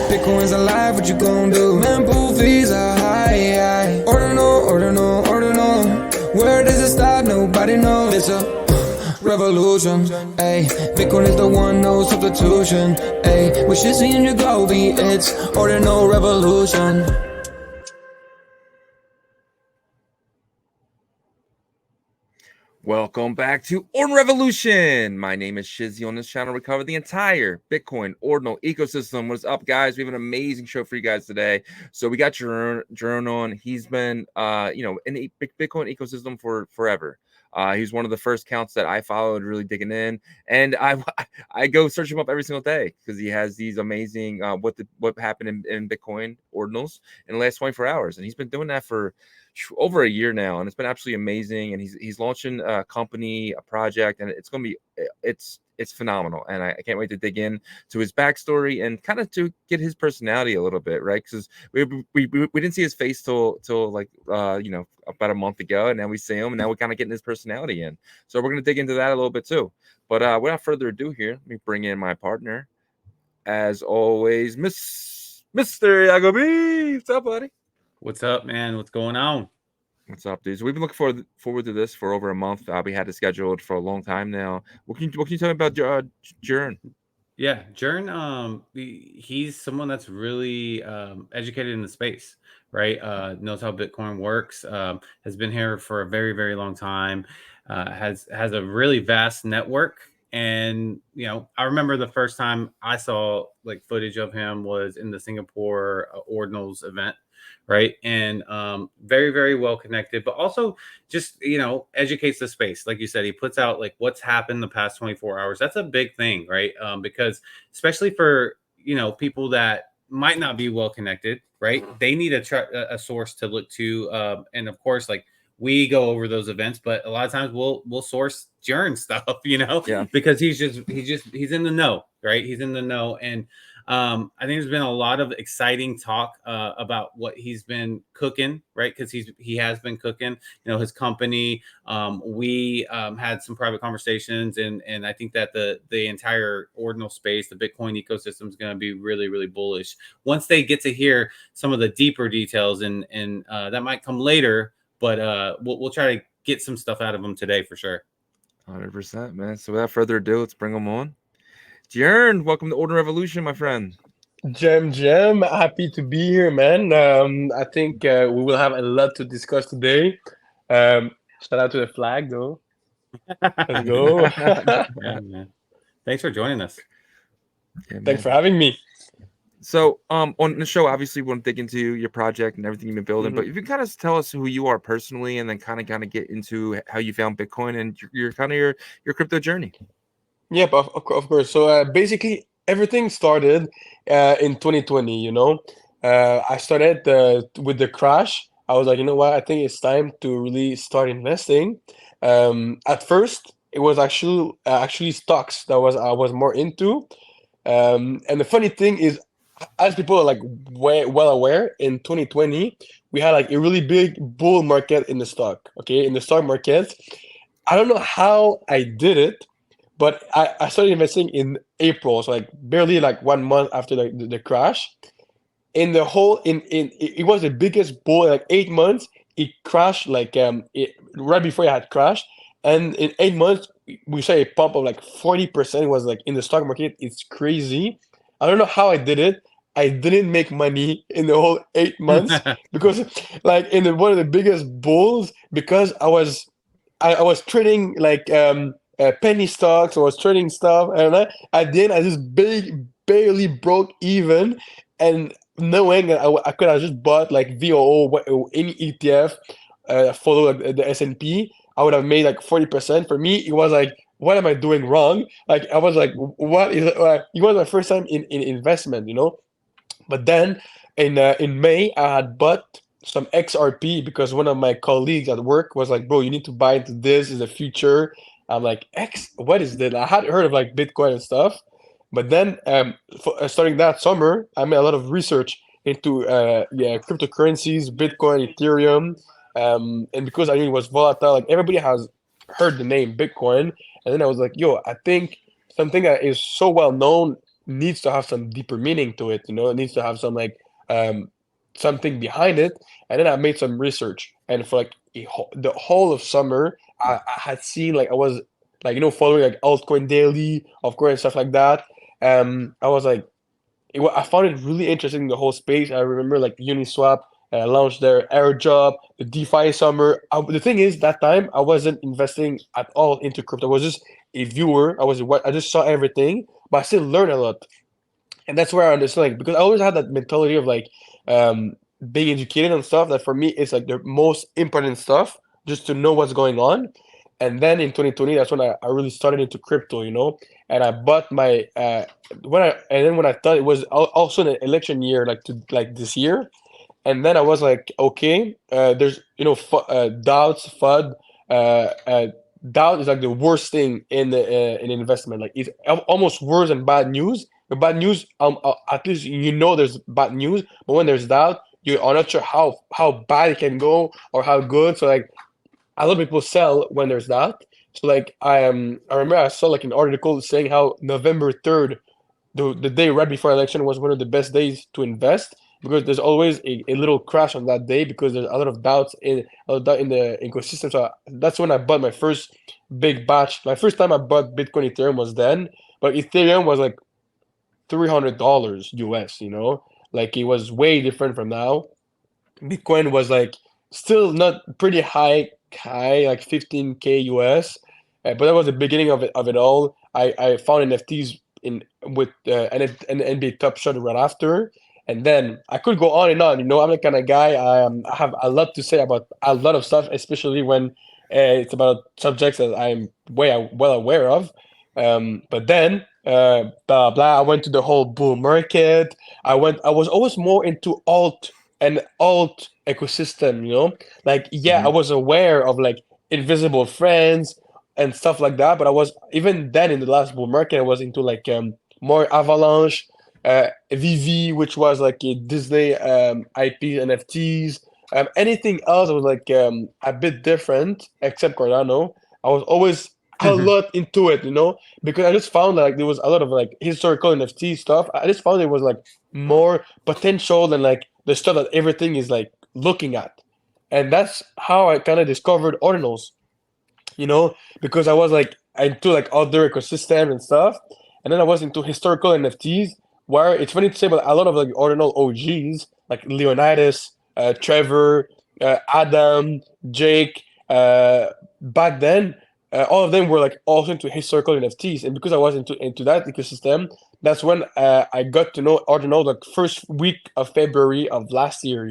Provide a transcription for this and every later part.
Bitcoin's alive, what you gon' do? Mempool fees are high. Ordinal. Where does it stop? Nobody knows. It's a revolution, ayy. Bitcoin is the one, no substitution, ayy. With Shizzy and Yagobi, it's Ordinal Revolution. Welcome back to Ordinal Revolution. My name is Shizzy. On this channel, we cover the entire Bitcoin Ordinal ecosystem. What's up, guys? We have an amazing show for you guys today. So we got Jiurn on. He's been, in the Bitcoin ecosystem for forever. He's one of the first accounts that I followed, really digging in, and I go search him up every single day because he has these amazing what happened in Bitcoin Ordinals in the last 24 hours, and he's been doing that for over a year now, and it's been absolutely amazing. And he's launching a company, a project, and it's going to be it's phenomenal. And I can't wait to dig in to his backstory and kind of to get his personality a little bit, right? Because we didn't see his face till like about a month ago, and now we see him, and now we're kind of getting his personality in. So we're going to dig into that a little bit too. But without further ado, here, let me bring in my partner, as always, Mr. Yagobi. What's up, buddy? What's up, man? What's going on? What's up, dudes? We've been looking forward to this for over a month. We had it scheduled for a long time now. What can you tell me about Jiurn? Yeah, Jiurn, he's someone that's really educated in the space, right? Knows how Bitcoin works, has been here for a very, very long time, has a really vast network. And, I remember the first time I saw like footage of him was in the Singapore Ordinals event. Right. And very, very well connected, but also just, educates the space. Like you said, he puts out like what's happened the past 24 hours. That's a big thing. Right. Because especially for, people that might not be well connected. Right. They need a source to look to. And of course, like we go over those events, but a lot of times we'll source Jiurn stuff, because he's in the know. Right. He's in the know. And I think there's been a lot of exciting talk about what he's been cooking, right? Because he has been cooking, his company. We had some private conversations, and I think that the entire ordinal space, the Bitcoin ecosystem, is going to be really, really bullish once they get to hear some of the deeper details, and that might come later. But we'll try to get some stuff out of them today for sure. 100%, man. So without further ado, let's bring them on. Jiurn, welcome to Ordinal Revolution, my friend. Jem, happy to be here, man. I think we will have a lot to discuss today. Shout out to the flag, though. Let's go. Yeah, man. Thanks for joining us. Yeah, Thanks for having me. So, on the show, obviously, we want to dig into your project and everything you've been building. But if you kind of tell us who you are personally, and then kind of get into how you found Bitcoin and your crypto journey. Yep, of course. So basically, everything started in 2020. I started with the crash. I was like, you know what? I think it's time to really start investing. At first, it was actually stocks that I was more into. And the funny thing is, as people are like well aware, in 2020 we had like a really big bull market in the stock. Okay, in the stock market, I don't know how I did it. But I started investing in April, so like barely like 1 month after the crash. In the whole it was the biggest bull, like 8 months. It crashed like right before it had crashed, and in 8 months we saw a pump of like 40%. It was like in the stock market. It's crazy. I don't know how I did it. I didn't make money in the whole 8 months because like in one of the biggest bulls, because I was trading like penny stocks. I was trading stuff, and at the end I just barely broke even. And knowing that I could have just bought like VOO, any ETF, follow like the S&P, I would have made like 40%. For me, it was like, what am I doing wrong? Like I was like, what is it? It was my first time in investment, But then in May, I had bought some XRP because one of my colleagues at work was like, bro, you need to buy into this, is the future. I'm like, what is that? I had heard of like Bitcoin and stuff. But then starting that summer, I made a lot of research into cryptocurrencies, Bitcoin, Ethereum. And because I knew it was volatile, like everybody has heard the name Bitcoin. And then I was like, yo, I think something that is so well known needs to have some deeper meaning to it. It needs to have some like something behind it. And then I made some research, and for like the whole of summer, I had seen like I was like following like altcoin daily, of course, and stuff like that. I was like I found it really interesting, the whole space. I remember like Uniswap launched their airdrop, the DeFi summer. The thing is, that time I wasn't investing at all into crypto. I was just a viewer. I just saw everything, but I still learned a lot. And that's where I understand, like, because I always had that mentality of like um being educated and stuff. That for me is like the most important stuff, just to know what's going on. And then in 2020, that's when I really started into crypto, and I bought my when I thought it was also an election year, like this year. And then I was like, okay, there's doubts, FUD. Uh, uh, Doubt is like the worst thing in investment. Like it's almost worse than bad news. But bad news, at least there's bad news. But when there's doubt, you are not sure how bad it can go or how good. So like a lot of people sell when there's that. So like I remember I saw like an article saying how November 3rd, the day right before election, was one of the best days to invest, because there's always a little crash on that day, because there's a lot of doubts in the ecosystem. So that's when I bought my first big batch. My first time I bought Bitcoin Ethereum was then, but Ethereum was like $300 US. Like it was way different from now. Bitcoin was like still not pretty high, like 15K US, but that was the beginning of it all. I found NFTs in with and NBA Top Shot right after, and then I could go on and on. I'm the kind of guy. I have a lot to say about a lot of stuff, especially when it's about subjects that I'm well aware of. But then blah blah. I went to the whole bull market. I was always more into alt ecosystem, like I Mhm. was aware of like invisible friends and stuff like that, but I was even then in the last bull market I was into like more Avalanche, VV, which was like a Disney IP NFTs. Anything else was like a bit different, except Cardano. I was always a lot into it, because I just found like there was a lot of like historical NFT stuff. I just found it was like more potential than like the stuff that everything is like looking at. And that's how I kind of discovered ordinals, because I was like into like other ecosystem and stuff. And then I was into historical NFTs, where it's funny to say, but a lot of like ordinal OGs like Leonidas, Trevor, Adam, Jake, back then, all of them were like also into historical NFTs. And because I was into that ecosystem, that's when I got to know Ordinal like first week of February of last year.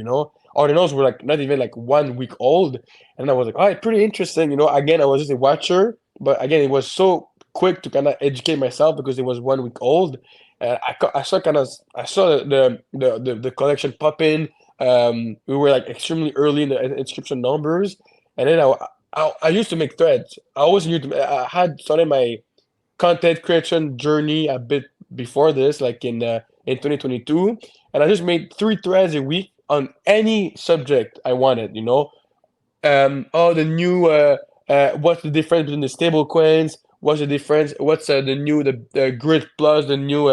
Ordinals were like not even like 1 week old, and I was like, oh, it's pretty interesting. Again, I was just a watcher, but again, it was so quick to kind of educate myself because it was 1 week old. I saw the collection pop in. We were like extremely early in the inscription numbers, and then I used to make threads. I always knew I had started my content creation journey a bit before this, like in 2022, and I just made 3 threads a week on any subject I wanted. The new what's the difference between the stable coins? What's the difference? What's the Grid Plus, the new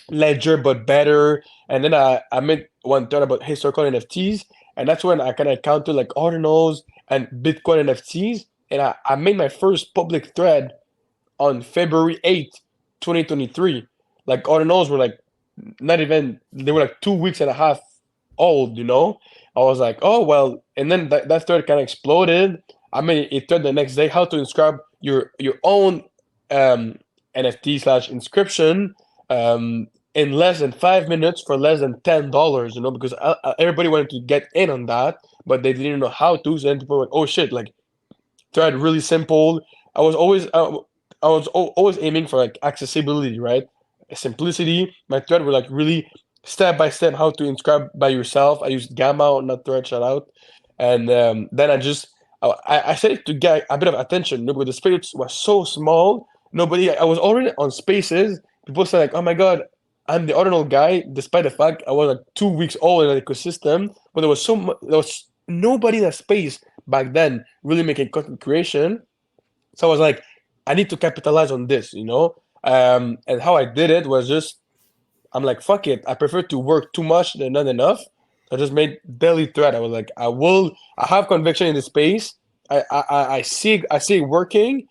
ledger but better? And then I made one thread about historical NFTs, and that's when I kind of counted like ordinals and Bitcoin NFTs, and I made my first public thread on February 8th, 2023. Like ordinals were like not even, they were like 2 weeks and a half old. I was like, oh well, and then that thread kind of exploded. I mean, it thread the next day how to inscribe your own um NFT slash inscription in less than 5 minutes for less than $10, because everybody wanted to get in on that, but they didn't know how to. So then people were like, oh shit, like thread really simple. I was always always aiming for like accessibility, right? Simplicity. My thread were like really step by step how to inscribe by yourself. I used Gamma on that thread, shout out. And then I said it to get a bit of attention, because the space was so small. Nobody. I was already on Spaces. People said like, "Oh my god, I'm the ordinal guy," despite the fact I was like 2 weeks old in the ecosystem. But there was nobody in that space back then really making content creation. So I was like, I need to capitalize on this. And how I did it was just, I'm like, fuck it. I prefer to work too much than not enough. I just made daily thread. I was like, I have conviction in the space. I see it working.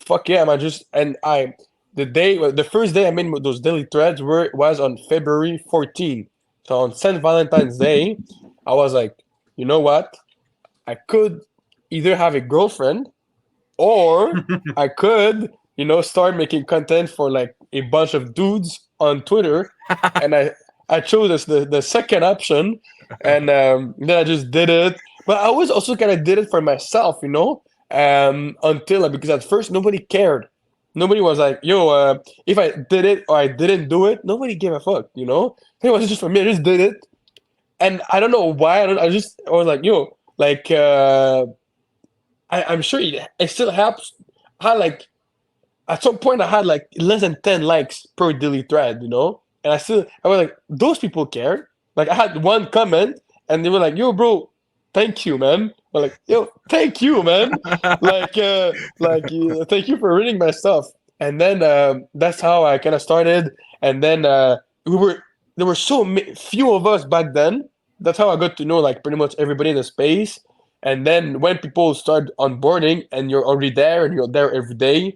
Fuck yeah, the first day I made those daily threads was on February 14th. So on St. Valentine's Day, I was like, you know what? I could either have a girlfriend or I could, start making content for like a bunch of dudes on Twitter. And I chose the second option, and then I just did it. But I was also kind of did it for myself, until because at first nobody cared. Nobody was like, yo, if I did it or I didn't do it, nobody gave a fuck, It was just for me. I just did it, and I don't know why. I was like, yo, like. I'm sure it still helps. I had like at some point I had like less than 10 likes per daily thread, and I was like, those people cared. Like I had one comment and they were like, yo, bro, thank you, man. I'm like, yo, thank you, man. Thank you for reading my stuff. And then that's how I kind of started. And then there were few of us back then. That's how I got to know like pretty much everybody in the space. And then when people start onboarding and you're already there and you're there every day,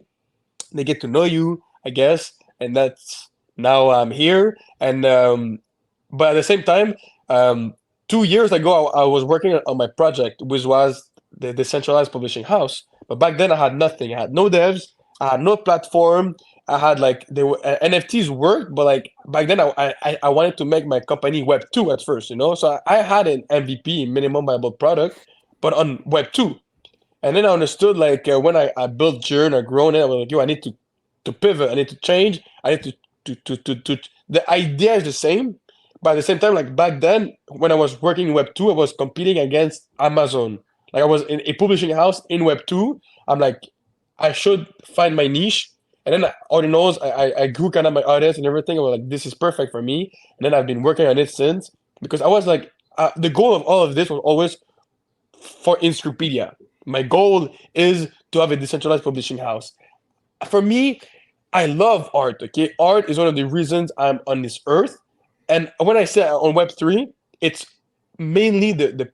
they get to know you, I guess. And that's now I'm here. And but at the same time, 2 years ago, I was working on my project, which was the decentralized publishing house. But back then, I had nothing. I had no devs. I had no platform. I had like NFTs worked, but like back then, I wanted to make my company Web 2 at first, So I had an MVP, minimum viable product, but on Web 2. And then I understood like when I built Jiurn or grown it, I was like, yo, I need to pivot, I need to change, I need to the idea is the same, but at the same time, like back then when I was working in Web 2, I was competing against Amazon. Like I was in a publishing house in Web 2. I'm like, I should find my niche. And then Ordinals, I grew kind of my audience and everything. I was like, this is perfect for me. And then I've been working on it since, because I was like, the goal of all of this was always for Inscripedia. My goal is to have a decentralized publishing house. For me, I love art. Okay, art is one of the reasons I'm on this earth. And when I say on Web3, it's mainly the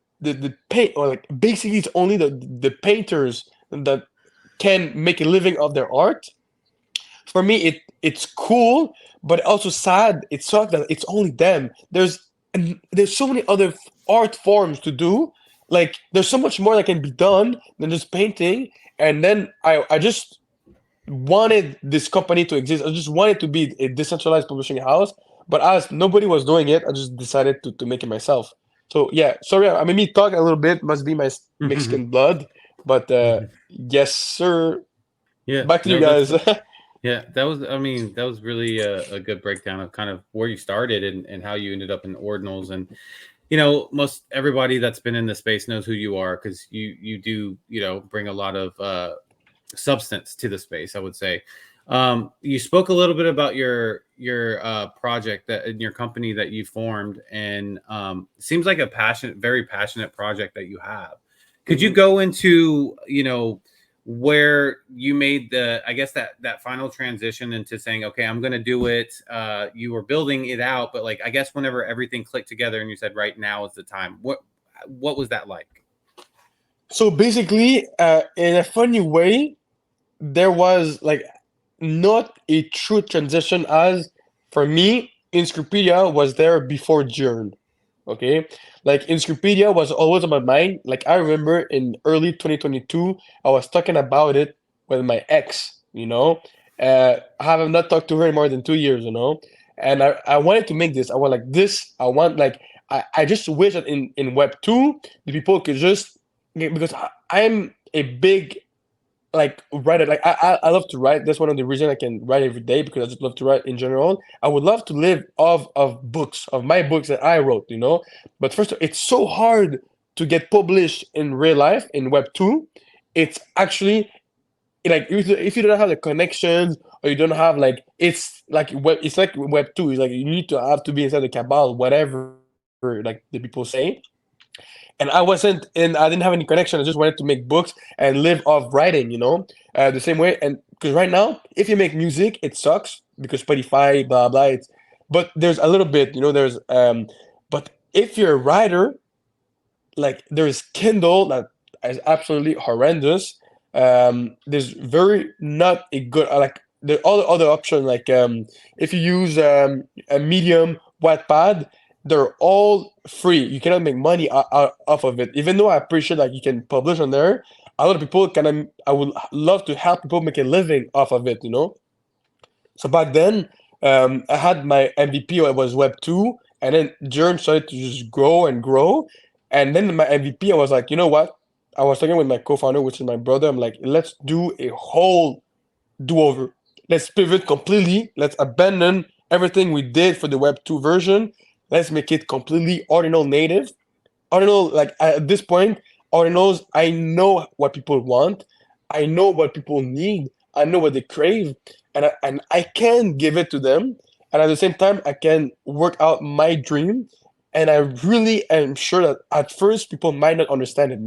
paint, or like basically it's only the painters that can make a living of their art. For me, it's cool, but also sad. It sucks that it's only them. There's so many other art forms to do. Like there's so much more that can be done than just painting. And then I just wanted this company to exist. I just wanted to be a decentralized publishing house. But as nobody was doing it, I just decided to make it myself. So yeah, sorry, I made me talk a little bit. Must be my Mexican blood, but yes, sir. Yeah, Back to you no, guys. yeah, that was really a good breakdown of kind of where you started and how you ended up in Ordinals. And most everybody that's been in the space knows who you are, because you do bring a lot of substance to the space, I would say. You spoke a little bit about your project that in your company that you formed, and seems like a very passionate project that you have. Could you go into where you made I guess that final transition into saying, okay, I'm going to do it. You were building it out, but like, I guess whenever everything clicked together and you said, right now is the time. What was that like? So basically, in a funny way, there was like not a true transition, as for me, Inscripedia was there before Jiurn. Okay, like Inscripedia was always on my mind. Like I remember in early 2022, I was talking about it with my ex. I have not talked to her in more than 2 years. And I wanted to make this. I want like this. I want like I just wish that in Web 2 the people could just, because I'm a big like writer. Like I love to write. That's one of the reasons I can write every day, because I just love to write in general. I would love to live off of books, of my books that I wrote, But first, it's so hard to get published in real life in Web 2. It's actually like if you don't have the connections, or you don't have like it's like Web 2. It's like you need to have to be inside the cabal, whatever like the people say. And I didn't have any connection. I just wanted to make books and live off writing, the same way. And because right now, if you make music, it sucks because Spotify, blah blah. But there's a little bit, there's but if you're a writer, like there's Kindle that is absolutely horrendous. There's very not a good like there are all the other options like if you use a Medium, Wattpad, they're all free. You cannot make money off of it. Even though I appreciate like you can publish on there, a lot of people I would love to help people make a living off of it. So back then, I had my MVP. It was Web 2, and then Jiurn started to just grow and grow. And then my MVP, I was like, you know what? I was talking with my co-founder, which is my brother. I'm like, let's do a whole do-over. Let's pivot completely. Let's abandon everything we did for the Web 2 version. Let's make it completely Ordinal native. Ordinal, like at this point, Ordinals, I know what people want. I know what people need. I know what they crave, and I can give it to them. And at the same time, I can work out my dream. And I really am sure that at first people might not understand it.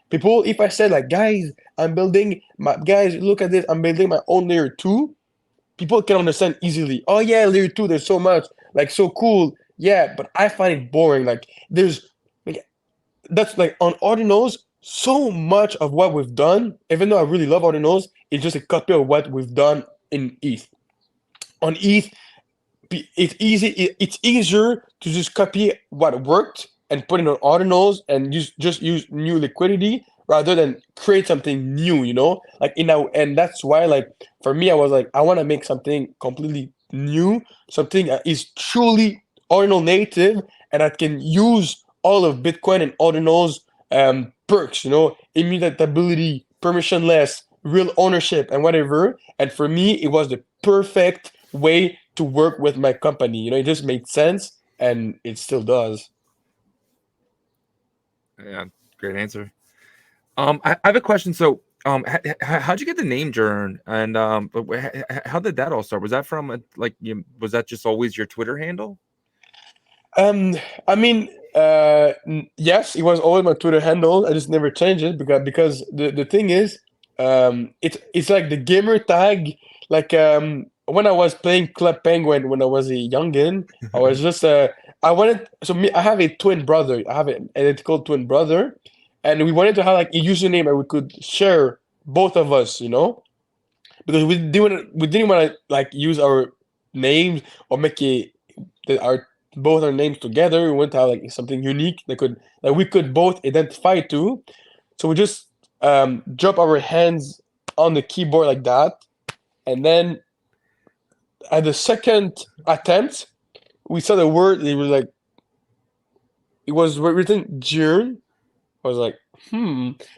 People, if I said like, guys, look at this, I'm building my own layer 2. People can understand easily. Oh yeah, layer 2, there's so much, like so cool. Yeah, but I find it boring. Like there's like that's like on Ordinals, so much of what we've done, even though I really love Ordinals, it's just a copy of what we've done in ETH. On ETH, it's easier to just copy what worked and put it on Ordinals and just use new liquidity rather than create something new. Like and that's why like for me I was like I want to make something completely new, something that is truly Ordinal native and I can use all of Bitcoin and Ordinals perks, immutability, permissionless, real ownership, and whatever. And for me, it was the perfect way to work with my company. It just made sense, and it still does. Yeah, great answer. I have a question. So, how'd you get the name Jiurn? And how did that all start? Was that from was that just always your Twitter handle? I mean, yes, it was always my Twitter handle. I just never changed it because the thing is, it's like the gamer tag. Like when I was playing Club Penguin when I was a youngin, I was just I have a twin brother. I have an identical twin brother, and we wanted to have like a username that we could share both of us, because we didn't want to like use our names or make both our names together. We want to have like something unique that we could both identify to. So we just drop our hands on the keyboard like that, and then at the second attempt, we saw the word. It was written Jiurn. I was like,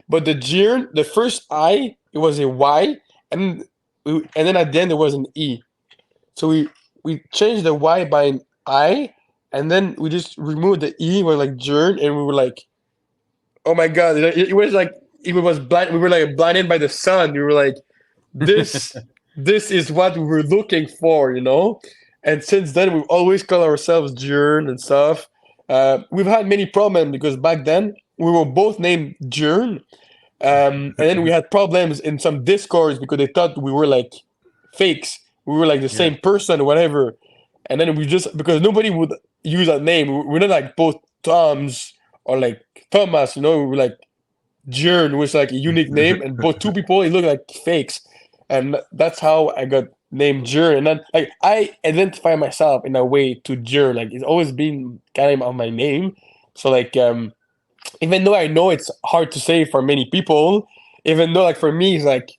but the Jiurn, the first I, it was a Y, and then at the end there was an E. So we changed the Y by an I. And then we just removed the E. We're like Jiurn, and we were like, "Oh my god!" It was like it was blind. We were like blinded by the sun. We were like, "This is what we were looking for," And since then, we've always called ourselves Jiurn and stuff. We've had many problems because back then we were both named Jiurn, and then we had problems in some Discords because they thought we were like fakes. We were like the same person or whatever. And then because nobody would use that name. We're not like both Toms or like Thomas, we were like Jiurn was like a unique name, and both two people, it looked like fakes. And that's how I got named Jiurn. And then like I identify myself in a way to Jiurn. Like it's always been kind of my name. So like even though I know it's hard to say for many people, even though like for me it's like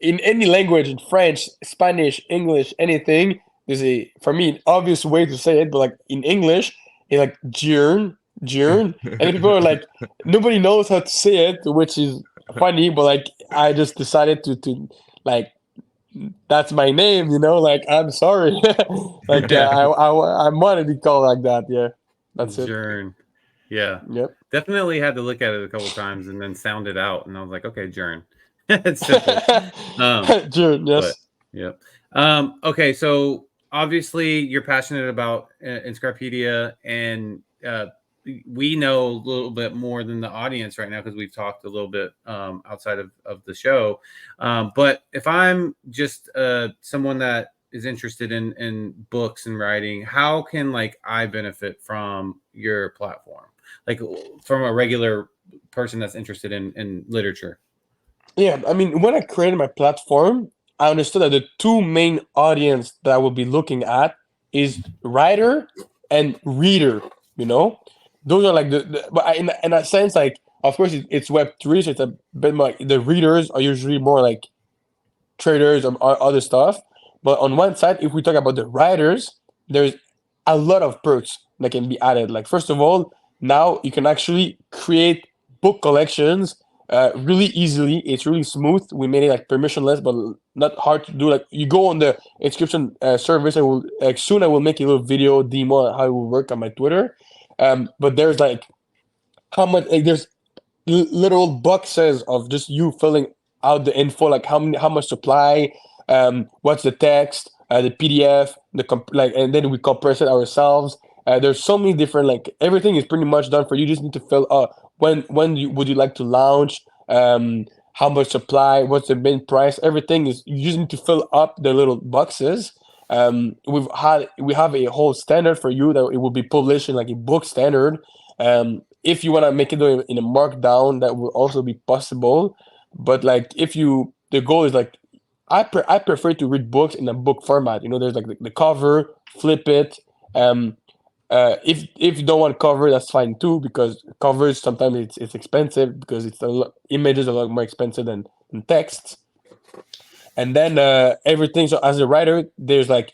in any language, in French, Spanish, English, anything, there's for me, an obvious way to say it, but like in English, it's like Jiurn. And people are like, nobody knows how to say it, which is funny, but like, I just decided to like, that's my name, like, I'm sorry. Like, I wanted to be called like that. Yeah, that's it. Jiurn. Yeah. Yep. Definitely had to look at it a couple times and then sound it out. And I was like, okay, Jiurn. It's simple. Jiurn, yes. But, yep. Okay, so obviously you're passionate about Inscripedia, and we know a little bit more than the audience right now because we've talked a little bit outside of the show. But if I'm just someone that is interested in books and writing, how can like I benefit from your platform? Like from a regular person that's interested in literature. Yeah, I mean, when I created my platform, I understood that the two main audience that I will be looking at is writer and reader. You know, those are like but in a sense, like of course it's Web3, so it's a bit more. Like, the readers are usually more like traders or other stuff. But on one side, if we talk about the writers, there's a lot of perks that can be added. Like first of all, now you can actually create book collections really easily. It's really smooth. We made it like permissionless, but not hard to do. Like you go on the inscription service. I will like soon. I will make a little video demo on how it will work on my Twitter. But there's like how much like there's literal boxes of just you filling out the info, like how much supply, what's the text, the PDF, like, and then we compress it ourselves. There's so many different like everything is pretty much done for you. You just need to fill would you like to launch, how much supply, what's the main price, everything is you just need to fill up the little boxes. We have a whole standard for you that it will be published in like a book standard. If you want to make it in a markdown, that will also be possible. But like the goal is like I prefer to read books in a book format. You know, there's like the cover, flip it. If you don't want cover, that's fine too, because covers sometimes it's expensive because images are a lot more expensive than texts. And then everything. So as a writer, there's like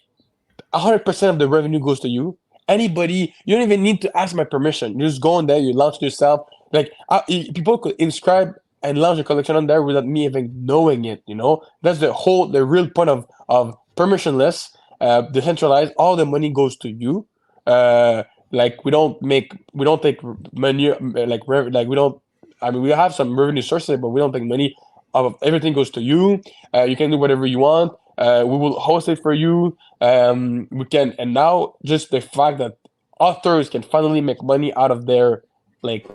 100% of the revenue goes to you. Anybody, you don't even need to ask my permission. You just go on there, you launch it yourself. Like people could inscribe and launch a collection on there without me even knowing it. You know, that's the real point of permissionless, decentralized. All the money goes to you. Like we don't take money like we don't. I mean, we have some revenue sources, but we don't take money. Of everything goes to you. You can do whatever you want. We will host it for you. We can, and now just the fact that authors can finally make money out of their like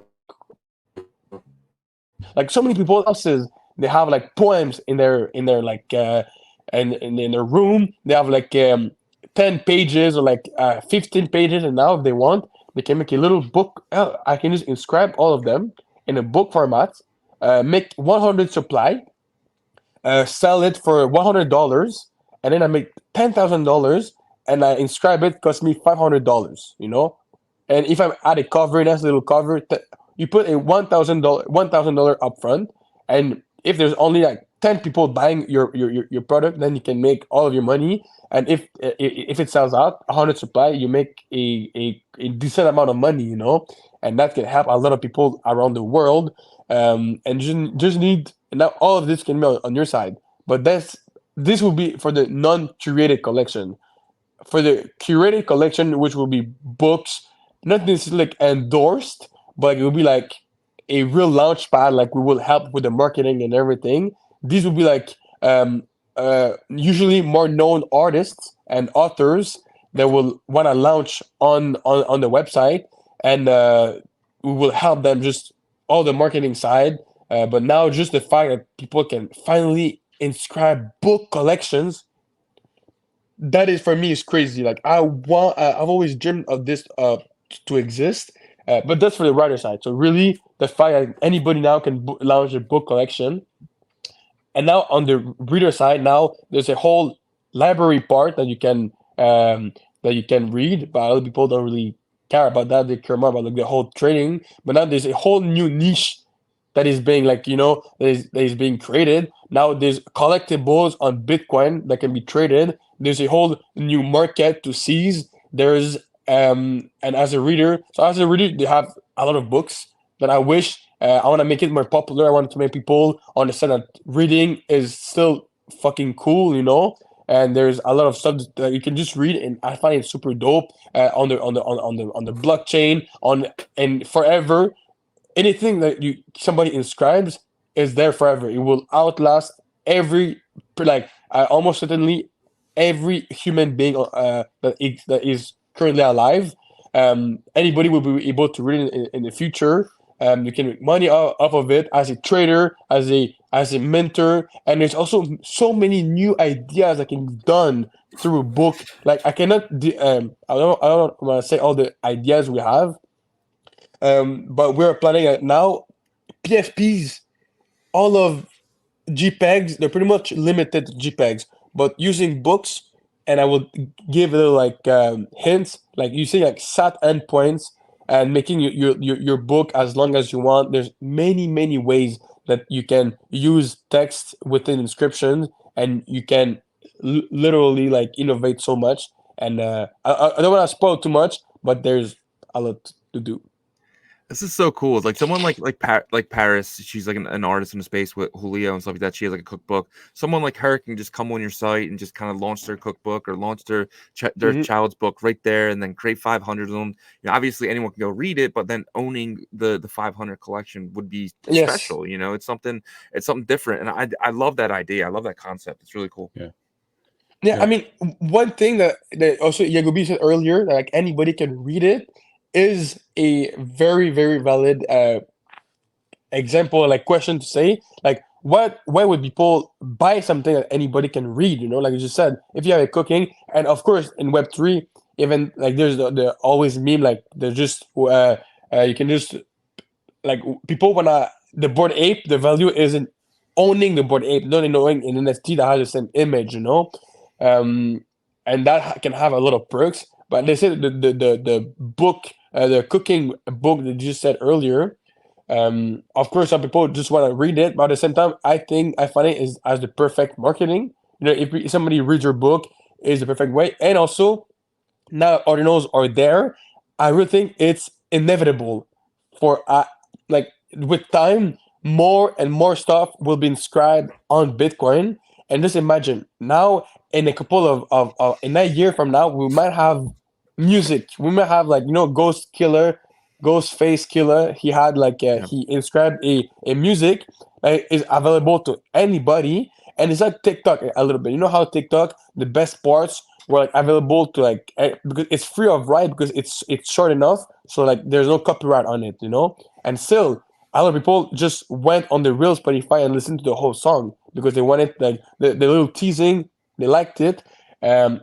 so many people else's they have like poems in their like and in their room they have like 10 pages or like 15 pages, and now if they want they can make a little book. I can just inscribe all of them in a book format, make 100 supply, sell it for $100, and then I make $10,000, and I inscribe it. Cost me $500. You know, and if I add a cover, nice little cover, you put a $1,000 upfront, and if there's only like 10 people buying your product, then you can make all of your money. And if it sells out 100 supply, you make a decent amount of money. You know, and that can help a lot of people around the world. And just need now all of this can be on your side, but this will be for the non-curated collection. For the curated collection, which will be books, not necessarily like endorsed, but it will be like a real launch pad. Like we will help with the marketing and everything. These will be like usually more known artists and authors that will want to launch on the website, and we will help them just all the marketing side. But now just the fact that people can finally inscribe book collections, that is for me is crazy. Like I've always dreamed of this to exist, but that's for the writer side. So really, the fact that anybody now can launch a book collection, and now on the reader side, now there's a whole library part that you can read, but other people don't really care about that. They care more about like the whole trading. But now there's a whole new niche that is being like that is being created. Now there's collectibles on Bitcoin that can be traded. There's a whole new market to seize. There's and as a reader, they have a lot of books that I wish I want to make it more popular. I want to make people understand that reading is still fucking cool, you know. And there's a lot of stuff that you can just read, and I find it super dope on the blockchain and forever. Anything that somebody inscribes is there forever. It will outlast every almost certainly every human being that is currently alive. Anybody will be able to read it in the future. You can make money off of it as a trader, as a mentor, and there's also so many new ideas that can be done through a book. Like I cannot, I don't want to say all the ideas we have, but we're planning now PFPs, all of JPEGs. They're pretty much limited to JPEGs, but using books, and I will give a little like hints, like using like SAT endpoints and making your book as long as you want. There's many ways that you can use text within inscriptions, and you can literally like innovate so much. And I don't want to spoil too much, but there's a lot to do. This is so cool. It's like someone like Paris. She's like an artist in the space with Julio and stuff like that. She has like a cookbook. Someone like her can just come on your site and just kind of launch their cookbook or launch their Mhm. child's book right there, and then create 500 of them. You know, obviously anyone can go read it, but then owning the 500 collection would be Yes. special. You know, it's something different, and I love that idea. I love that concept. It's really cool. Yeah. Yeah, I Yeah. mean, one thing that also Yagobi said earlier, that like anybody can read it, is a very valid example, like question to say, like why would people buy something that anybody can read? You know, like you just said, if you have a cooking, and of course in Web3, even like there's the always meme, like there's just you can just like people wanna the board ape, the value isn't owning the board ape, not knowing an NFT that has the same image, you know, um, and that can have a lot of perks. But they said the book, the cooking book that you just said earlier. Of course, some people just want to read it, but at the same time, I find it is as the perfect marketing. You know, if somebody reads your book, is the perfect way, and also now ordinals are there. I really think it's inevitable for like with time, more and more stuff will be inscribed on Bitcoin. And just imagine now in a couple of in a year from now, we might have music. We might have like Ghost Killer, Ghost Face Killer. He had like Yeah. he inscribed a music that is available to anybody, and it's like TikTok a little bit. You know how TikTok the best parts were like available to like because it's free of right because it's short enough, so like there's no copyright on it, and still a lot of people just went on the real Spotify and listened to the whole song because they wanted like the little teasing, they liked it, and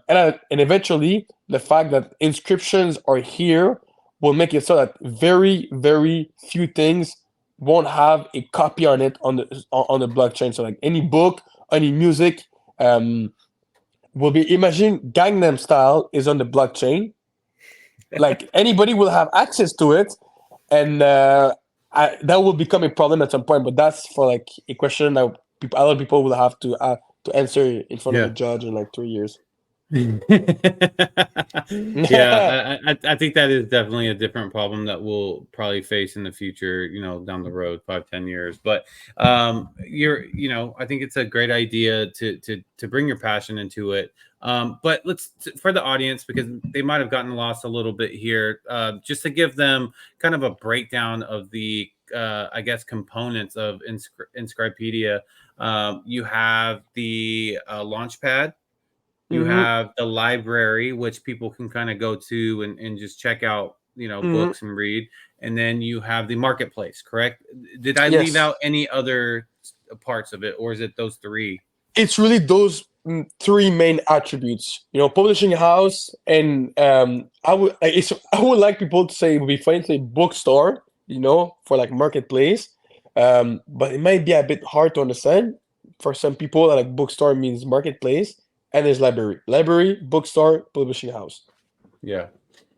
eventually the fact that inscriptions are here will make it so that very few things won't have a copy on it on the blockchain. So like any book, any music, will be, imagine Gangnam Style is on the blockchain. Like anybody will have access to it, and that will become a problem at some point. But that's for like a question that a lot of people will have to answer in front of Yeah. a judge in like 3 years. Yeah, I think that is definitely a different problem that we'll probably face in the future, down the road, 5-10 years. But I think it's a great idea to bring your passion into it. But for the audience, because they might have gotten lost a little bit here, just to give them kind of a breakdown of the I guess components of Inscripedia. You have the Launchpad. You Mhm. have the library, which people can kind of go to and just check out, Mhm. books and read. And then you have the marketplace, correct? Did I leave Yes, out any other parts of it, or is it those three? it's really those three main attributes. Publishing house, and I would like people to say, it would be funny to say bookstore. For like marketplace, but it might be a bit hard to understand for some people. That like bookstore means marketplace, and there's library, bookstore, publishing house. Yeah.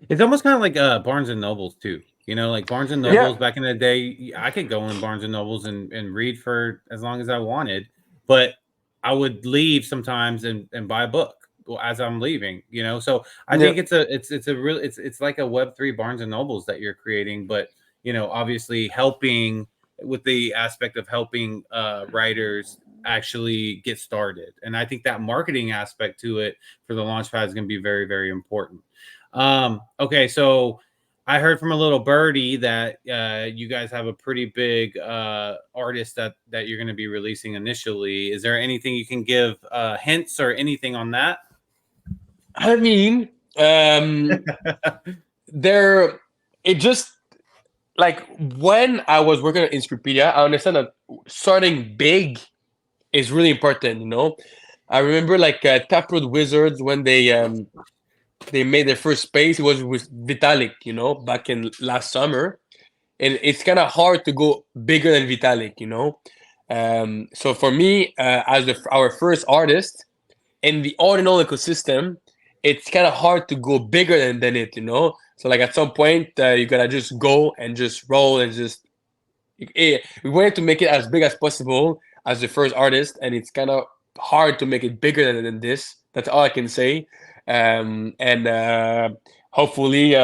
It's almost kind of like Barnes and Nobles too. Like Barnes and Yeah, Nobles back in the day, I could go in Barnes and Nobles and read for as long as I wanted, but I would leave sometimes and buy a book as I'm leaving. So I yeah, think it's like a Web3 Barnes and Nobles that you're creating, but obviously helping with the aspect of helping writers actually get started. And I think that marketing aspect to it for the Launchpad is going to be very, very important. Okay, so I heard from a little birdie that you guys have a pretty big artist that you're going to be releasing initially. Is there anything you can give hints or anything on that? I mean, there, it just like when I was working on Inscripedia, I understand that starting big is really important. I remember like Taproot Wizards when they made their first space. It was with Vitalik, back in last summer, and it's kind of hard to go bigger than Vitalik. So for me, as our first artist in the Ordinal ecosystem, it's kind of hard to go bigger than it. So like at some point, you gotta just go and just roll and just. We wanted to make it as big as possible as the first artist, and it's kind of hard to make it bigger than this. That's all I can say. And hopefully,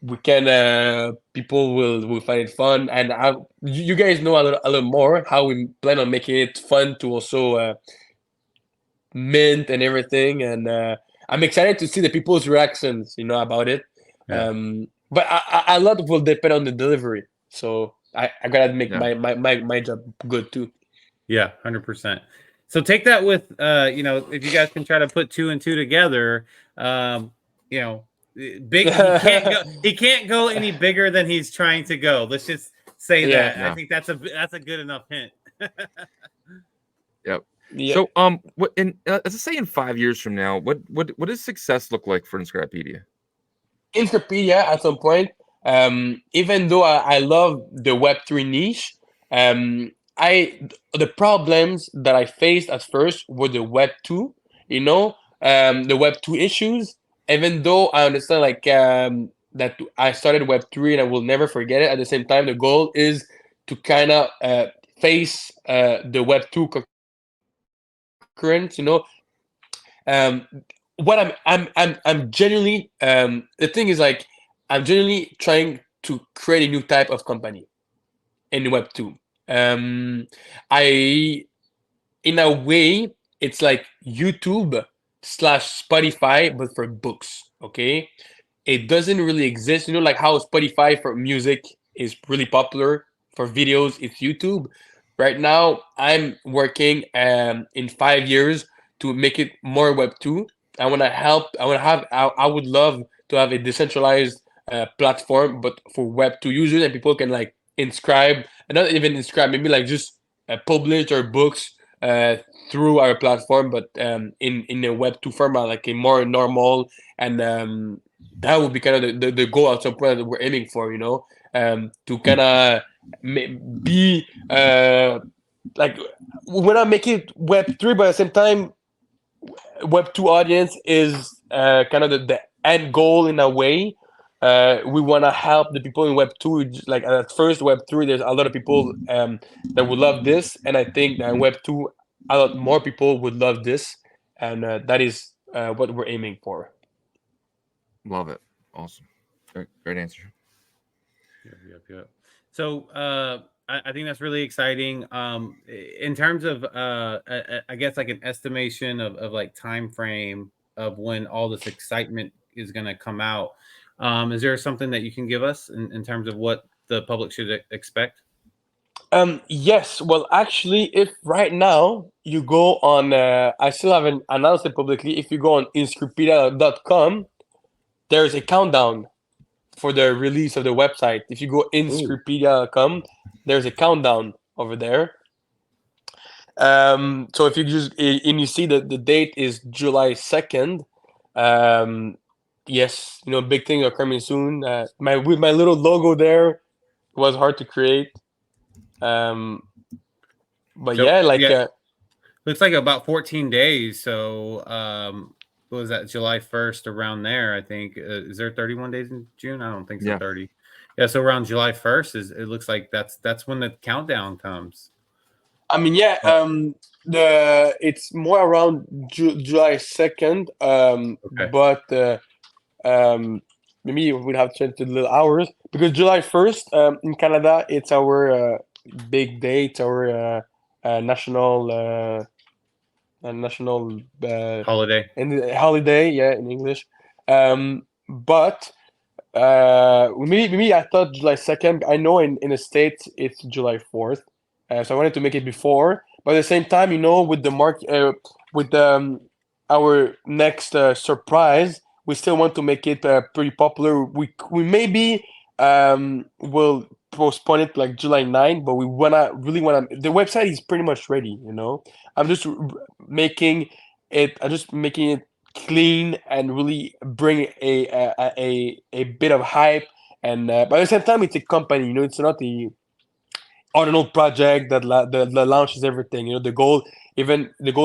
we can. People will find it fun, and you guys know a little more how we plan on making it fun to also mint and everything. And I'm excited to see the people's reactions, about it. Yeah. But a lot will depend on the delivery. So I gotta make Yeah. my job good too. Yeah, 100%. So take that with if you guys can try to put 2 and 2 together, big he can't go any bigger than he's trying to go. Let's just say that. Yeah. I think that's a good enough hint. Yep. Yeah. So what let's say in 5 years from now, what does success look like for Inscripedia? Inscripedia at some point, even though I love the Web3 niche, the problems that I faced at first were the Web2, the Web2 issues. Even though I understand that I started Web3 and I will never forget it. At the same time, the goal is to kind of face the Web2 current. What I'm genuinely the thing is like I'm genuinely trying to create a new type of company in Web 2. I in a way it's like YouTube slash Spotify but for books. Okay, it doesn't really exist. Like how Spotify for music is really popular, for videos it's YouTube. Right now I'm working in 5 years to make it more Web 2. I want to help. I would love to have a decentralized platform, but for Web 2 users, and people can like inscribe, and not even inscribe, maybe like just publish their books through our platform, but in a Web 2 format, like a more normal, and that would be kind of the goal at some point that we're aiming for, to kind of be like when I make it Web 3, but at the same time, Web 2 audience is kind of the end goal in a way. We want to help the people in Web 2. Like at first, Web 3, there's a lot of people that would love this. And I think that in Web 2, a lot more people would love this. And that is what we're aiming for. Love it. Awesome. Great answer. Yep. So I think that's really exciting. In terms of I guess like an estimation of like time frame of when all this excitement is going to come out. Is there something that you can give us in terms of what the public should expect? Yes. Well, actually, if right now you go on, I still haven't announced it publicly. If you go on inscripedia.com, there's a countdown for the release of the website. If you go inscripedia.com, there's a countdown over there. So if you and you see that the date is July 2nd, yes, big things are coming soon. With my little logo there, it was hard to create. But so, looks like about 14 days. So what was that, July 1st, around there, I think. Is there 31 days in June? I don't think so. 30. Yeah, so around July 1st it looks like that's when the countdown comes. I mean, yeah, it's more around July 2nd. Okay. But maybe we'll have to change the little hours, because July 1st in Canada, it's our big day. It's our national holiday. Holiday, yeah, in English. But maybe I thought July 2nd. I know in the States it's July 4th. So I wanted to make it before, but at the same time, with the with our next surprise, we still want to make it pretty popular. We maybe will postpone it like July 9, but we wanna. The website is pretty much ready. I'm just making I'm just making it clean and really bring a bit of hype. And but at the same time, it's a company. It's not the Ordinal project that launches everything. The goal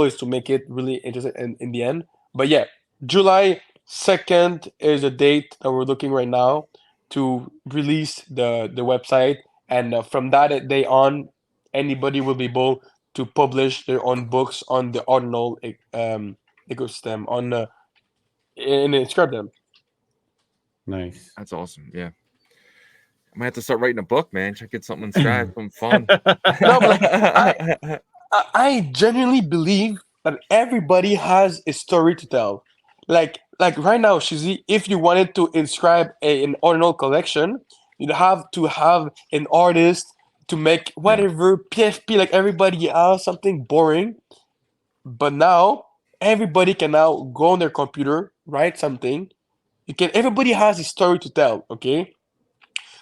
is to make it really interesting in the end. But yeah, July 2nd is the date that we're looking right now to release the website, and from that day on, anybody will be able to publish their own books on the Ordinal ecosystem on and inscribe them. Nice. That's awesome. Yeah. I might have to start writing a book, man. Check get something inscribed, something fun. No, but like I genuinely believe that everybody has a story to tell. Like right now, Shizzy, if you wanted to inscribe an ordinal collection, you'd have to have an artist to make Yeah. whatever PFP like everybody else, something boring. But now everybody can now go on their computer, write something. Everybody has a story to tell, okay?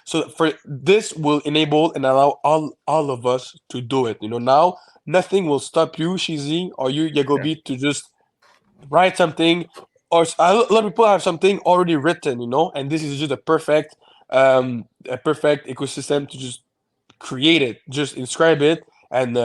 So for this will enable and allow all of us to do it. Now nothing will stop you, Shizzy, or you, Yeah. Yagobi, to just write something. Or a lot of people have something already written, and this is just a perfect ecosystem to just create it, just inscribe it, and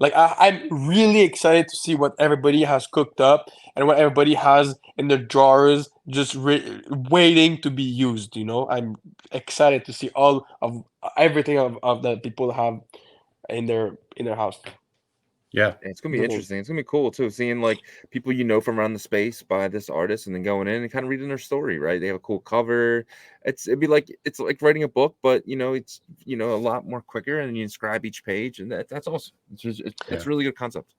like I'm really excited to see what everybody has cooked up and what everybody has in their drawers, just waiting to be used. I'm excited to see all of everything of that people have in their house. Yeah. Yeah, it's gonna be interesting. It's gonna be cool too, seeing like people from around the space by this artist and then going in and kind of reading their story, right? They have a cool cover. It's like writing a book, but it's a lot more quicker, and you inscribe each page, and that's awesome. It's Yeah. really good concept.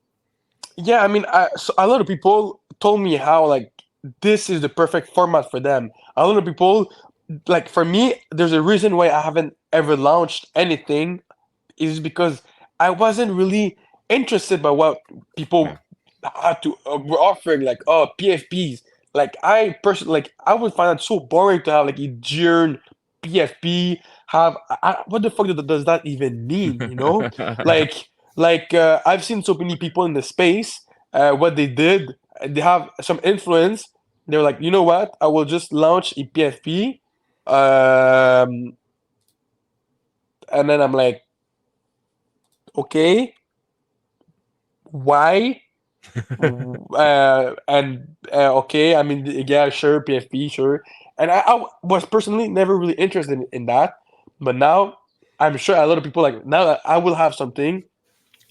Yeah, I mean, so a lot of people told me how like this is the perfect format for them. A lot of people, like for me, there's a reason why I haven't ever launched anything is because I wasn't really interested by what Yeah. people had to were offering, like PFPs. Like I personally, like I would find it so boring to have like a Jiurn PFP. What the fuck does that even mean? I've seen so many people in the space. What they did, they have some influence. They're like, you know what? I will just launch a PFP, and then I'm like, okay, why? Okay, I mean, yeah, sure, PFP, sure. And I was personally never really interested in that, but now I'm sure a lot of people like now that I will have something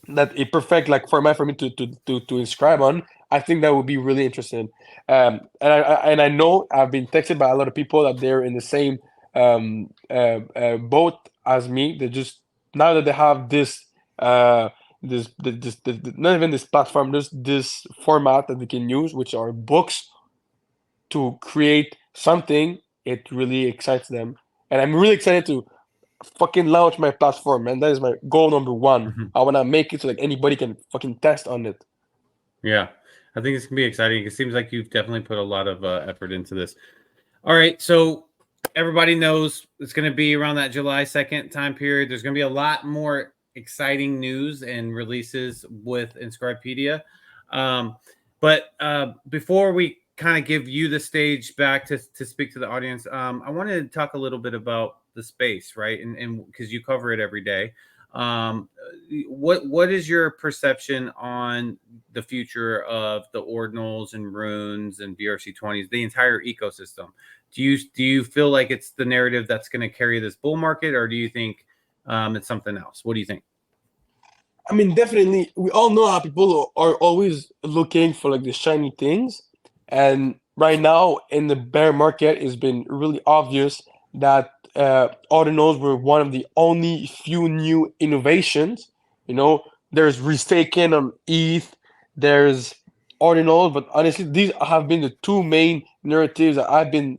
that a perfect like format for me to inscribe on. I think that would be really interesting. And I know I've been texted by a lot of people that they're in the same boat as me. They just now that they have this not even this platform, just this format that they can use, which are books, to create something. It really excites them, and I'm really excited to fucking launch my platform, and that is my goal number one. Mhm. I wanna make it so like anybody can fucking test on it. Yeah. I think it's gonna be exciting. It seems like you've definitely put a lot of effort into this. All right, so everybody knows it's going to be around that July 2nd time period. There's going to be a lot more exciting news and releases with Inscripedia. But before we kind of give you the stage back to speak to the audience, I wanted to talk a little bit about the space, right? And because you cover it every day. What is your perception on the future of the ordinals and runes and BRC20s, the entire ecosystem? Do you feel like it's the narrative that's going to carry this bull market, or do you think it's something else? What do you think? I mean, definitely, we all know how people are always looking for like the shiny things, and right now in the bear market, it's been really obvious that ordinals were one of the only few new innovations. There's restaking on ETH, there's ordinals, but honestly, these have been the two main narratives that I've been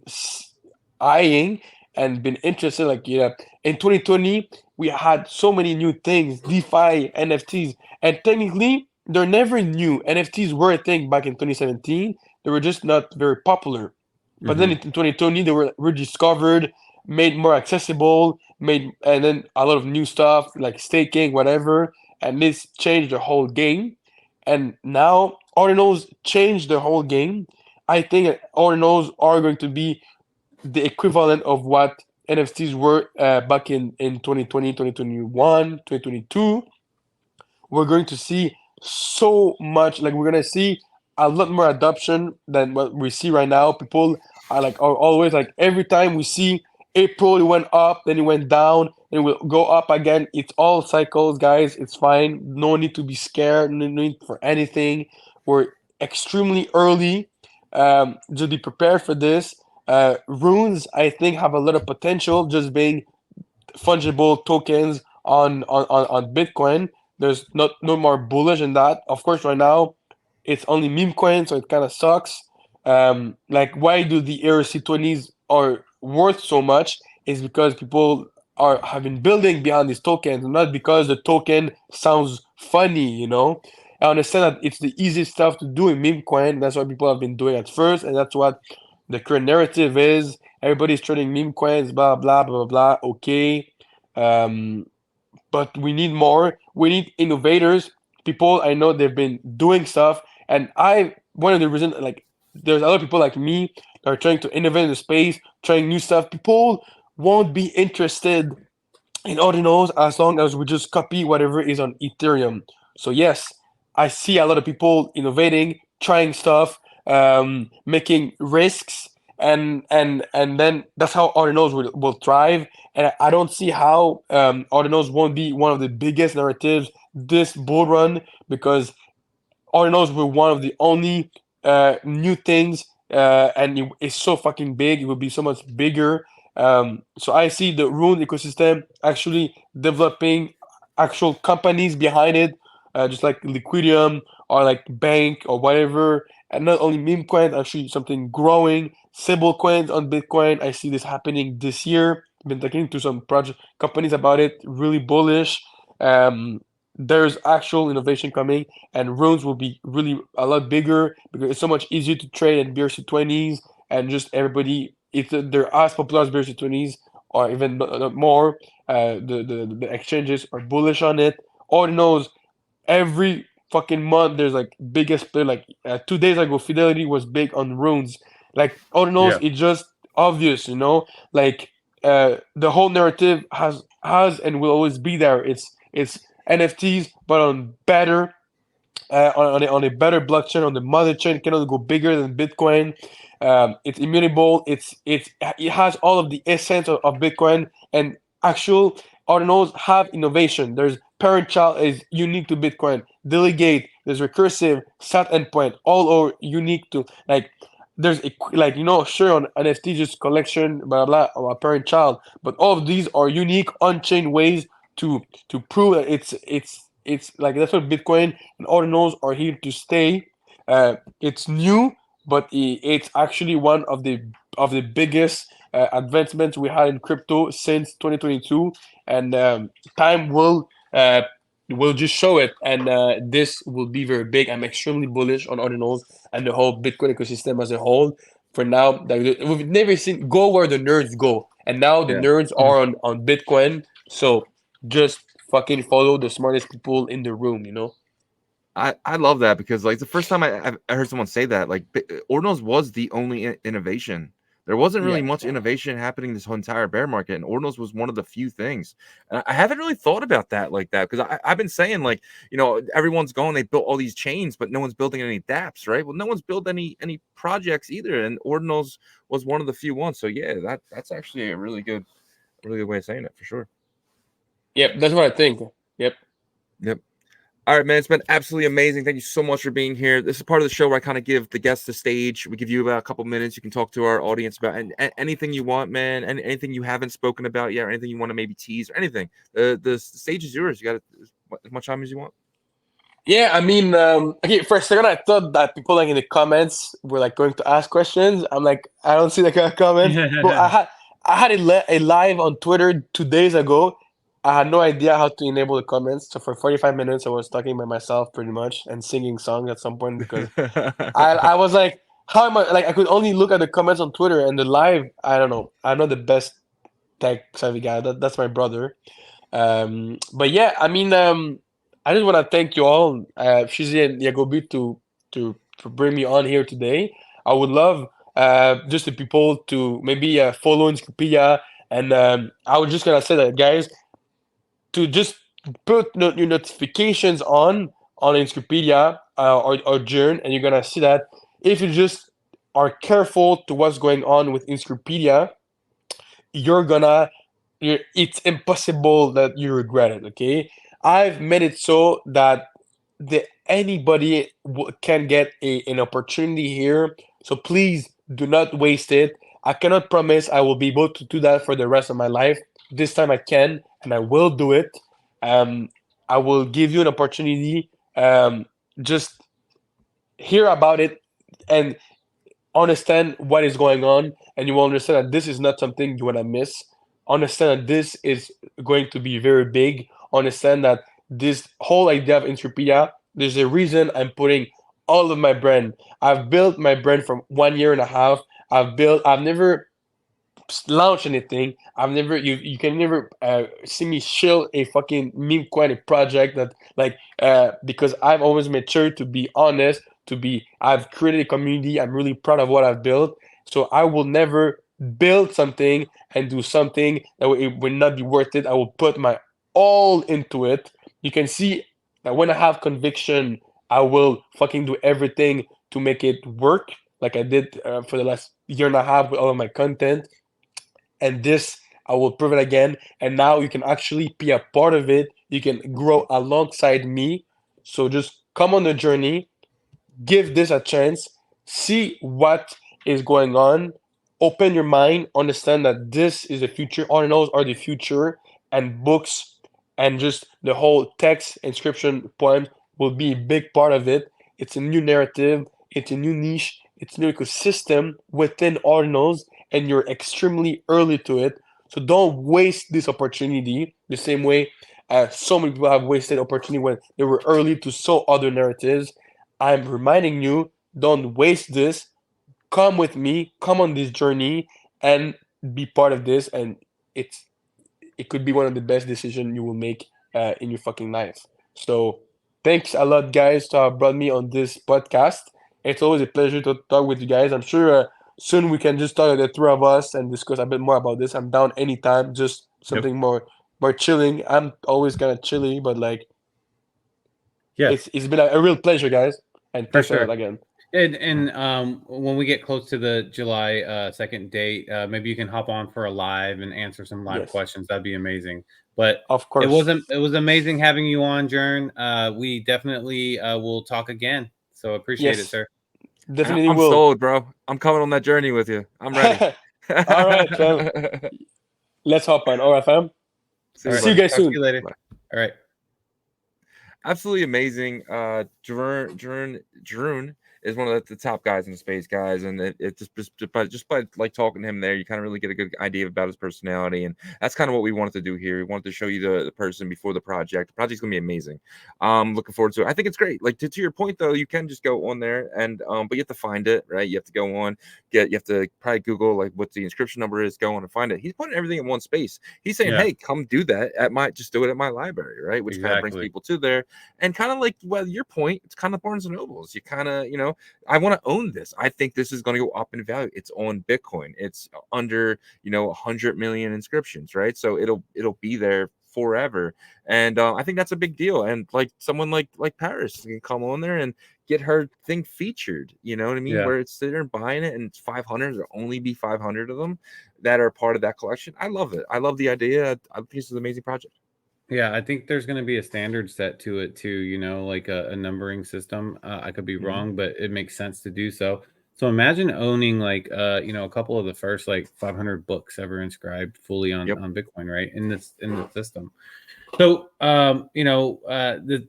eyeing and been interested. Like, in 2020 we had so many new things, DeFi, NFTs, and technically they're never new. NFTs were a thing back in 2017. They were just not very popular. But then in 2020, they were rediscovered, made more accessible, made and then a lot of new stuff like staking, whatever, and this changed the whole game. And now ordinals changed the whole game. I think ordinals are going to be the equivalent of what NFTs were back in 2020, 2021, 2022. We're going to see so much, like we're going to see a lot more adoption than what we see right now. People are always like, every time we see April it went up, then it went down, and it will go up again. It's all cycles, guys. It's fine. No need to be scared. No need for anything. We're extremely early. Just be prepared for this. Runes, I think, have a lot of potential, just being fungible tokens on Bitcoin. There's not no more bullish in that. Of course, right now it's only meme coin, so it kind of sucks. Like, why do the ERC20s are worth so much? Is because people are have been building behind these tokens, not because the token sounds funny. I understand that it's the easiest stuff to do in meme coin. That's what people have been doing at first, and that's what the current narrative is. Everybody's trading meme coins, blah blah blah blah blah. Okay, um, but we need more. We need innovators. People I know they've been doing stuff, and I one of the reasons like there's a lot of people like me that are trying to innovate in the space, trying new stuff. People won't be interested in ordinals as long as we just copy whatever is on Ethereum. So yes, I see a lot of people innovating, trying stuff, making risks, and then that's how ordinals will thrive. And I don't see how ordinals won't be one of the biggest narratives this bull run, because Ordinals were one of the only new things, and it's so fucking big. It will be so much bigger. So I see the Rune ecosystem actually developing actual companies behind it, just like Liquidium or like Bank or whatever. And not only meme coins, actually something growing. Symbol coins on Bitcoin. I see this happening this year. Been talking to some project companies about it. Really bullish. Um, there's actual innovation coming, and runes will be really a lot bigger because it's so much easier to trade in BRC20s, and just everybody, if they're as popular as BRC20s or even more, the exchanges are bullish on it. Ordinals, every fucking month there's like biggest player. Like 2 days ago, Fidelity was big on runes. Like Ordinals, Yeah. it's just obvious, like the whole narrative has and will always be there. It's NFTs, but on better on a better blockchain, on the mother chain, cannot go bigger than Bitcoin. It's immutable. It has all of the essence of Bitcoin, and actual ordinals have innovation. There's parent-child is unique to Bitcoin. Delegate, there's recursive, sat endpoint, all are unique to like. There's like sure on NFT just collection blah blah or a parent-child, but all of these are unique on-chain ways to prove that it's like that's what Bitcoin and ordinals are here to stay. It's new, but it's actually one of the biggest advancements we had in crypto since 2022, and time will just show it, and this will be very big. I'm extremely bullish on ordinals and the whole Bitcoin ecosystem as a whole. For now, like, we've never seen go where the nerds go, and now the Yeah. nerds are on Bitcoin. So just fucking follow the smartest people in the room. I love that because like the first time I heard someone say that, like Ordinals was the only innovation. There wasn't really Yeah. much innovation happening this whole entire bear market, and Ordinals was one of the few things. And I haven't really thought about that like that because I've been saying like everyone's going, they built all these chains, but no one's building any DApps, right? Well, no one's built any projects either, and Ordinals was one of the few ones. So yeah, that's actually a really good way of saying it for sure. Yep, that's what I think. Yep. Yep. All right, man. It's been absolutely amazing. Thank you so much for being here. This is part of the show where I kind of give the guests the stage. We give you about a couple minutes. You can talk to our audience about anything you want, man, and anything you haven't spoken about yet, or anything you want to maybe tease, or anything. The stage is yours. You got as much time as you want. Yeah, I mean, okay, for a second I thought that people like in the comments were like going to ask questions. I'm like, I don't see the kind of comments. But I had a live on Twitter 2 days ago. I had no idea how to enable the comments. So for 45 minutes, I was talking by myself pretty much and singing songs at some point because I was like, how am I like? I could only look at the comments on Twitter and the live. I don't know. I'm not the best tech savvy guy. That's my brother. But yeah, I mean, I just want to thank you all, Shizzy and Yagobi, to bring me on here today. I would love just the people to maybe follow Inscripedia, and I was just gonna say that, guys, to just put your notifications on Inscripedia or Jiurn, and you're gonna see that if you just are careful to what's going on with Inscripedia, you're gonna it's impossible that you regret it. Okay, I've made it so that anybody can get an opportunity here, so please do not waste it. I cannot promise I will be able to do that for the rest of my life. This time I can, and I will do it. um I will give you an opportunity. Just hear about it and understand what is going on, and you will understand that this is not something you want to miss. Understand that this is going to be very big. Understand that this whole idea of Inscripedia, there's a reason I'm putting all of my brand. I've built my brand from 1 year and a half. I've never launch anything. I've never you can never see me shill a fucking meme coin project that like because I've always made sure to be honest, to be I've created a community. I'm really proud of what I've built. So I will never build something and do something that it will not be worth it. I will put my all into it. You can see that when I have conviction, I will fucking do everything to make it work, like I did for the last year and a half with all of my content. And this I will prove it again. And now you can actually be a part of it. You can grow alongside me. So just come on the journey, give this a chance, see what is going on, open your mind, understand that this is the future. Ordinals are the future, and books and just the whole text inscription poem will be a big part of it. It's a new narrative, it's a new niche, it's a new ecosystem within Ordinals, and you're extremely early to it. So don't waste this opportunity the same way so many people have wasted opportunity when they were early to so other narratives. I'm reminding you, don't waste this. Come with me, come on this journey, and be part of this. And it's it could be one of the best decisions you will make in your fucking life. So thanks a lot, guys, to have brought me on this podcast. It's always a pleasure to talk with you guys. I'm sure soon we can just talk the three of us and discuss a bit more about this. I'm down anytime, just Yep. something more chilling. I'm always kind of chilly, but like Yeah, it's been a real pleasure, guys. And for thanks a sure. lot again. And when we get close to the July 2nd date, maybe you can hop on for a live and answer some live Yes, questions. That'd be amazing. But of course. it was amazing having you on, Jiurn. We definitely will talk again. So appreciate it, Yes, sir. definitely I'm will. sold, bro. I'm coming on that journey with you. I'm ready. All right, fam. Let's hop on. All right, fam. See All you, right. See you buddy. guys Talk to soon. you later. Bye. All right. Absolutely amazing. Jiurn is one of the top guys in the space, guys, and it just by like talking to him there, you kind of really get a good idea about his personality, and that's kind of what we wanted to do here. We wanted to show you the person before the project. The project's gonna be amazing. Looking forward to it. I think it's great. Like to your point though, you can just go on there and but you have to find it, right? You have to go on, you have to probably Google like what the inscription number is, go on and find it. He's putting everything in one space. He's saying, Yeah, hey, come do that at my just do it at my library, right? Which kind of brings exactly. people to there. And kind of like your point, it's kind of Barnes and Nobles. You kind of, I want to own this. I think this is going to go up in value. It's on Bitcoin. It's under, 100 million inscriptions, right? So it'll be there forever. And I think that's a big deal. And like someone like Paris can come on there and get her thing featured. You know what I mean? Yeah. Where it's sitting there buying it and it's 500. There'll only be 500 of them that are part of that collection. I love it. I love the idea. I think this is an amazing project. Yeah, I think there's going to be a standard set to it too, like a numbering system. I could be wrong, but it makes sense to do so. So imagine owning like a couple of the first like 500 books ever inscribed fully on Yep. Bitcoin, right? In the system. So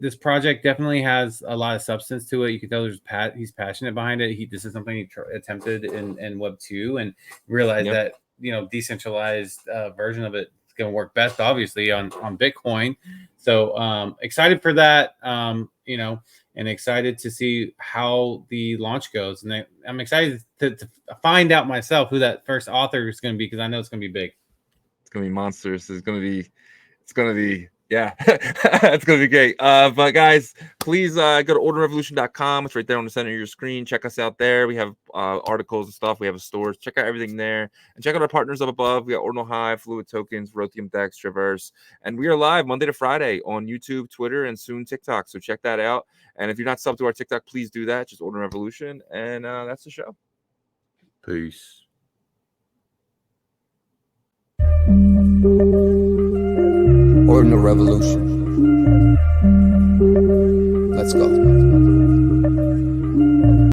this project definitely has a lot of substance to it. You can tell he's passionate behind it. This is something he attempted in Web 2 and realized Yep. that decentralized version of it going to work best obviously on Bitcoin. So excited for that. and excited to see how the launch goes. And I'm excited to find out myself who that first author is going to be, because I know it's going to be big. It's going to be monsters. It's going to be, yeah, it's going to be great. But guys, please go to ordinalrevolution.com. It's right there on the center of your screen. Check us out there. We have articles and stuff. We have a store. Check out everything there. And check out our partners up above. We got Ordinal Hive, Fluid Tokens, Rothium Dex, Traverse. And we are live Monday to Friday on YouTube, Twitter, and soon TikTok. So check that out. And if you're not subbed to our TikTok, please do that. Just Ordinal Revolution. And that's the show. Peace. Ordinal Revolution. Let's go.